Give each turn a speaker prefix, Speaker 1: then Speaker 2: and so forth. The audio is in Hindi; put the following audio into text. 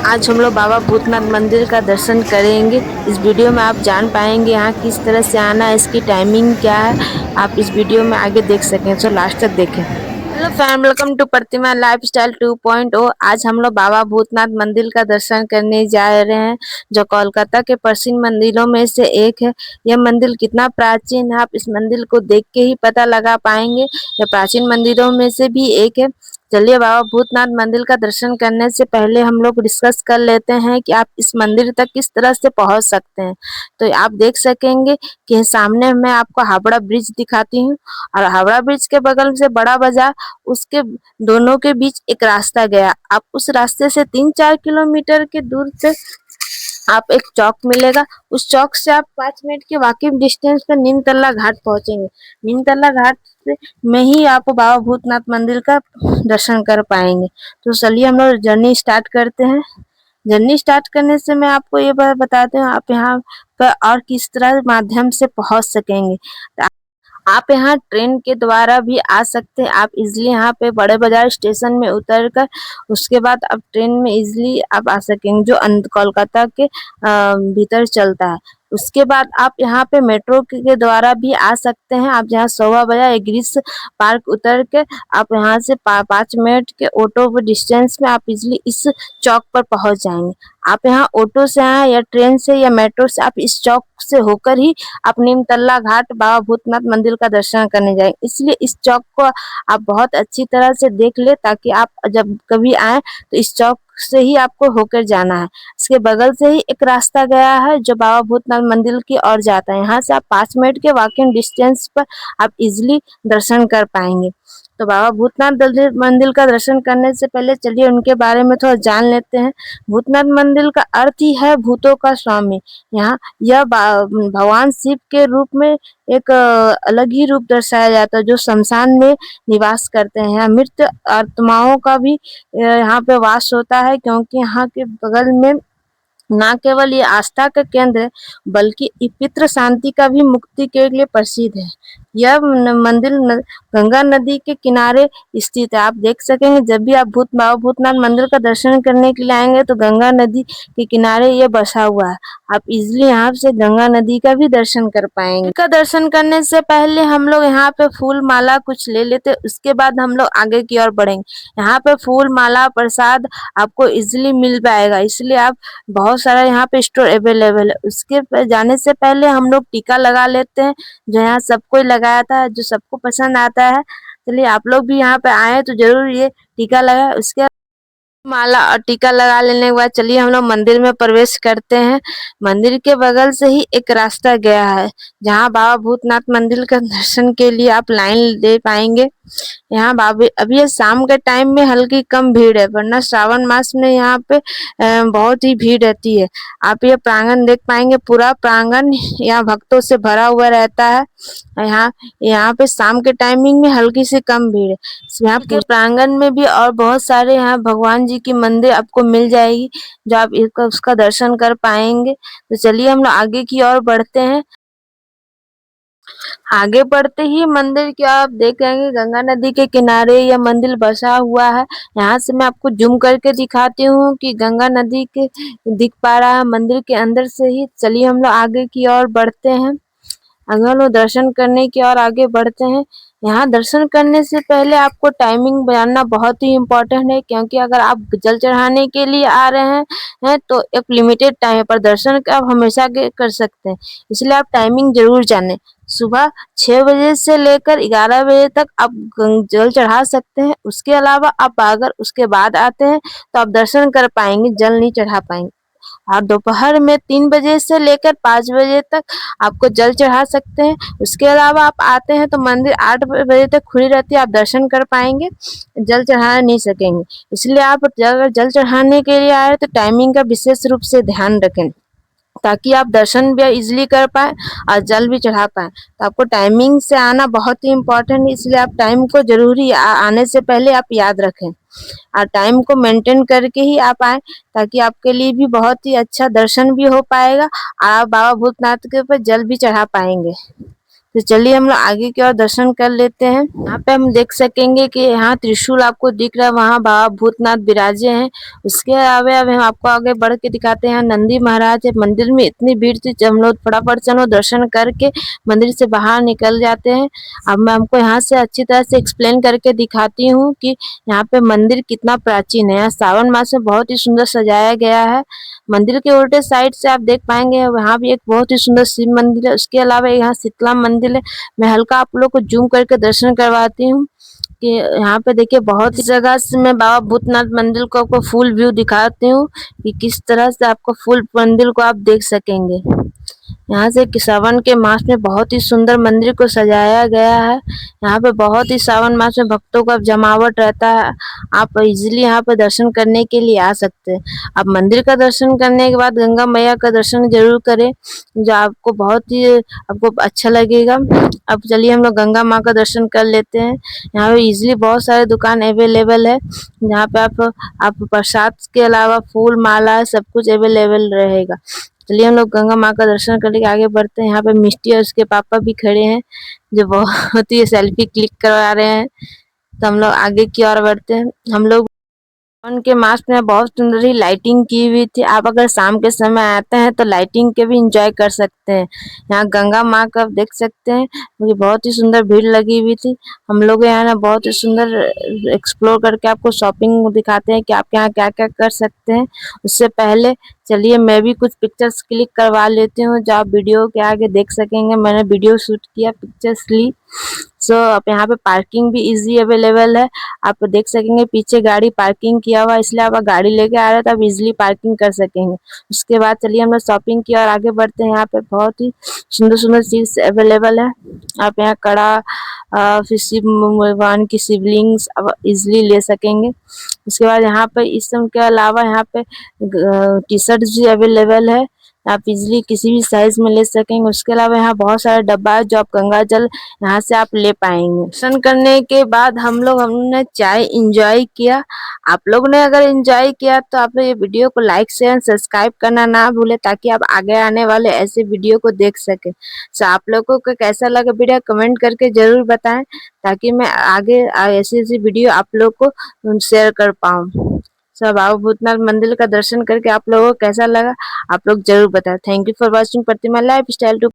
Speaker 1: आज हम लोग बाबा भूतनाथ मंदिर का दर्शन करेंगे। इस वीडियो में आप जान पाएंगे यहाँ किस तरह से आना है, इसकी टाइमिंग क्या है। आप इस वीडियो में आगे देख सकें, तो लास्ट तक देखें। Hello fam, welcome to Pratima lifestyle 2.0। आज हम लोग बाबा भूतनाथ मंदिर का दर्शन करने जा रहे हैं, जो कोलकाता के प्रसिद्ध मंदिरों में से एक है। यह मंदिर कितना प्राचीन है, आप इस मंदिर को देख के ही पता लगा पाएंगे। यह प्राचीन मंदिरों में से भी एक है। चलिए, बाबा भूतनाथ मंदिर का दर्शन करने से पहले हम लोग डिस्कस कर लेते हैं कि आप इस मंदिर तक किस तरह से पहुंच सकते हैं। तो आप देख सकेंगे कि सामने मैं आपको हावड़ा ब्रिज दिखाती हूँ, और हावड़ा ब्रिज के बगल से बड़ा बाजार, उसके दोनों के बीच एक रास्ता गया। आप उस रास्ते से 3-4 किलोमीटर के दूर पे आप एक चौक मिलेगा। उस चौक से आप 5 मिनट के वॉकिंग डिस्टेंस पे नीमतल्ला घाट पहुंचेंगे। नीमतल्ला घाट में ही आप बाबा भूतनाथ मंदिर का दर्शन कर पाएंगे। तो चलिए हम लोग जर्नी स्टार्ट करते हैं। जर्नी स्टार्ट करने से मैं आपको ये बताते हैं आप यहाँ पर और किस तरह माध्यम से पहुंच सकेंगे। आप यहाँ ट्रेन के द्वारा भी आ सकते हैं। आप इजिली यहाँ पे बड़े बाजार स्टेशन में उतर कर उसके बाद आप ट्रेन में इजिली आप आ सकेंगे, जो कोलकाता के भीतर चलता है। उसके बाद आप यहाँ पे मेट्रो के द्वारा भी आ सकते हैं। आप जहाँ सोवा बाजार एग्रीस पार्क उतर के आप यहाँ से 5 मिनट के ऑटो डिस्टेंस में आप इजिली इस चौक पर पहुंच जाएंगे। आप यहाँ ऑटो से आए या ट्रेन से या मेट्रो से, आप इस चौक से होकर ही आप नीमतल्ला घाट बाबा भूतनाथ मंदिर का दर्शन करने जाएंगे। इसलिए इस चौक को आप बहुत अच्छी तरह से देख ले, ताकि आप जब कभी आए तो इस चौक से ही आपको होकर जाना है। इसके बगल से ही एक रास्ता गया है जो बाबा भूतनाथ मंदिर की ओर जाता है। यहाँ से आप 5 मिनट के वॉकिंग डिस्टेंस पर आप इजिली दर्शन कर पाएंगे। तो बाबा भूतनाथ मंदिर का दर्शन करने से पहले चलिए उनके बारे में थोड़ा जान लेते हैं। भूतनाथ मंदिर का अर्थ ही है भूतों का स्वामी। यहाँ यह भगवान शिव के रूप में एक अलग ही रूप दर्शाया जाता है, जो शमशान में निवास करते हैं। यहाँ मृत आत्माओं का भी यहाँ पे वास होता है, क्योंकि यहाँ के बगल में न केवल ये आस्था का केंद्र है, बल्कि पितृ शांति का भी मुक्ति के लिए प्रसिद्ध है। यह मंदिर गंगा नदी के किनारे स्थित है। आप देख सकेंगे जब भी आप बाबा भूतनाथ मंदिर का दर्शन करने के लिए आएंगे तो गंगा नदी के किनारे ये बसा हुआ है। आप इजिली यहाँ से गंगा नदी का भी दर्शन कर पाएंगे। इसका दर्शन करने से पहले हम लोग यहाँ पे फूल माला कुछ ले लेते, उसके बाद हम लोग आगे की ओर बढ़ेंगे। यहाँ पे फूल माला प्रसाद आपको इजिली मिल पाएगा, इसलिए आप बहुत सारा यहाँ पे स्टोर अवेलेबल है। उसके जाने से पहले हम लोग टीका लगा लेते हैं, जो यहाँ सबको लगाया था, जो सबको पसंद आता है। चलिए आप लोग भी यहाँ पे आए तो जरूर ये टीका लगाए। उसके माला और टीका लगा लेने के बाद चलिए हम लोग मंदिर में प्रवेश करते हैं। मंदिर के बगल से ही एक रास्ता गया है, जहाँ बाबा भूतनाथ मंदिर का दर्शन के लिए आप लाइन दे पाएंगे। यहाँ बाबा अभी ये शाम के टाइम में हल्की कम भीड़ है, वरना श्रावण मास में यहाँ पे बहुत ही भीड़ रहती है। आप ये प्रांगण देख पाएंगे, पूरा प्रांगण यहाँ भक्तों से भरा हुआ रहता है। यहाँ यहाँ पे शाम के टाइमिंग में हल्की सी कम भीड़ है। यहाँ के प्रांगण में भी और बहुत सारे यहाँ भगवान जी की मंदिर आपको मिल जाएगी, जो आप उसका दर्शन कर पाएंगे। तो चलिए हम लोग आगे की ओर बढ़ते हैं। आगे बढ़ते ही मंदिर की आप देखेंगे गंगा नदी के किनारे यह मंदिर बसा हुआ है। यहाँ से मैं आपको जूम करके दिखाती हूँ कि गंगा नदी के दिख पा रहा है मंदिर के अंदर से ही। चलिए हम लोग आगे की ओर बढ़ते हैं। अगर वो दर्शन करने की और आगे बढ़ते हैं। यहाँ दर्शन करने से पहले आपको टाइमिंग जानना बहुत ही इम्पोर्टेंट है, क्योंकि अगर आप जल चढ़ाने के लिए आ रहे हैं तो एक लिमिटेड टाइम पर दर्शन आप हमेशा के कर सकते हैं, इसलिए आप टाइमिंग जरूर जानें। सुबह 6 बजे से लेकर 11 बजे तक आप जल चढ़ा सकते हैं। उसके अलावा आप अगर उसके बाद आते हैं तो आप दर्शन कर पाएंगे, जल नहीं चढ़ा पाएंगे। और दोपहर में 3 बजे से लेकर 5 बजे तक आपको जल चढ़ा सकते हैं। उसके अलावा आप आते हैं तो मंदिर 8 बजे तक खुली रहती है, आप दर्शन कर पाएंगे, जल चढ़ा नहीं सकेंगे। इसलिए आप अगर जल चढ़ाने के लिए आए तो टाइमिंग का विशेष रूप से ध्यान रखें, ताकि आप दर्शन भी इजिली कर पाए और जल भी चढ़ा पाए। तो आपको टाइमिंग से आना बहुत ही इम्पोर्टेंट है, इसलिए आप टाइम को जरूरी आने से पहले आप याद रखें और टाइम को मेंटेन करके ही आप आए, ताकि आपके लिए भी बहुत ही अच्छा दर्शन भी हो पाएगा और आप बाबा भूतनाथ के ऊपर जल भी चढ़ा पाएंगे। तो चलिए हम लोग आगे की ओर दर्शन कर लेते हैं। यहाँ पे हम देख सकेंगे कि यहाँ त्रिशूल आपको दिख रहा है, वहाँ बाबा भूतनाथ विराजे हैं। उसके अलावा अब हम आपको आगे बढ़ के दिखाते हैं। यहाँ नंदी महाराज है। मंदिर में इतनी भीड़ थी, जब हम लोग फटाफट से दर्शन करके मंदिर से बाहर निकल जाते हैं। अब मैं हमको यहाँ से अच्छी तरह से एक्सप्लेन करके दिखाती हूँ कि यहाँ पे मंदिर कितना प्राचीन है। यहाँ सावन मास में बहुत ही सुंदर सजाया गया है। मंदिर के उल्टे साइड से आप देख पाएंगे वहाँ भी एक बहुत ही सुंदर शिव मंदिर है। उसके अलावा यहाँ शीतला मंदिर है। मैं हल्का आप लोग को जूम करके दर्शन करवाती हूँ कि यहाँ पे देखिए बहुत ही जगह से मैं बाबा भूतनाथ मंदिर को आपको फुल व्यू दिखाती हूँ कि किस तरह से आपको फुल मंदिर को आप देख सकेंगे। यहाँ से सावन के मास में बहुत ही सुंदर मंदिर को सजाया गया है। यहाँ पे बहुत ही सावन मास में भक्तों का जमावट रहता है। आप इजीली यहाँ पे दर्शन करने के लिए आ सकते हैं। आप मंदिर का दर्शन करने के बाद गंगा मैया का दर्शन जरूर करें, जो आपको बहुत ही आपको अच्छा लगेगा। अब चलिए हम लोग गंगा माँ का दर्शन कर लेते हैं। यहाँ पे इजीली बहुत सारे दुकान अवेलेबल है, जहाँ पे आप प्रसाद के अलावा फूल माला सब कुछ अवेलेबल रहेगा। चलिए हम लोग गंगा माँ का दर्शन करके आगे बढ़ते हैं। यहाँ पे मिष्टी और उसके पापा भी खड़े हैं, जो बहुत ही सेल्फी क्लिक करवा रहे हैं। तो हम लोग आगे की ओर बढ़ते हैं। हम लोग सावन के मास में बहुत सुंदर ही लाइटिंग की हुई थी। आप अगर शाम के समय आते हैं तो लाइटिंग के भी एंजॉय कर सकते हैं। यहाँ गंगा माँ का आप देख सकते हैं, मुझे बहुत ही सुंदर भीड़ लगी हुई थी। हम लोग यहाँ ना बहुत ही सुंदर एक्सप्लोर करके आपको शॉपिंग दिखाते हैं कि आप यहाँ क्या क्या कर सकते हैं। उससे पहले चलिए मैं भी कुछ पिक्चर्स क्लिक करवा लेती हूँ, जो आप वीडियो के आगे देख सकेंगे। मैंने वीडियो शूट किया, पिक्चर्स ली। सो आप यहाँ पे पार्किंग भी इजी अवेलेबल है। आप देख सकेंगे पीछे गाड़ी पार्किंग किया हुआ, इसलिए आप गाड़ी लेके आ रहे हैं तो आप इजिली पार्किंग कर सकेंगे। उसके बाद चलिए हम लोग शॉपिंग की और आगे बढ़ते हैं। यहाँ पे बहुत ही सुंदर सुंदर चीज अवेलेबल है। आप यहाँ कड़ा फिर शिव भगवान की शिवलिंग्स आप इजिली ले सकेंगे। उसके बाद यहाँ पे इस सब के अलावा यहाँ पे टी शर्ट भी अवेलेबल है, आप इजिली किसी भी साइज में ले सकेंगे। उसके अलावा यहाँ बहुत सारा डब्बा है, जो आप गंगा जल यहाँ से आप ले पाएंगे। दर्शन करने के बाद हमने चाय इंजॉय किया। आप लोग ने अगर इंजॉय किया तो आप ये वीडियो को लाइक शेयर सब्सक्राइब करना ना भूले, ताकि आप आगे आने वाले ऐसे वीडियो को देख सके। सो आप लोगों को कैसा लगा वीडियो कमेंट करके जरूर बताएं, ताकि मैं आगे ऐसी ऐसी वीडियो आप लोग को शेयर कर पाऊँ। सब बाबा भूतनाथ मंदिर का दर्शन करके आप लोगों को कैसा लगा आप लोग जरूर बताएं। Thank you for watching Pratima lifestyle to.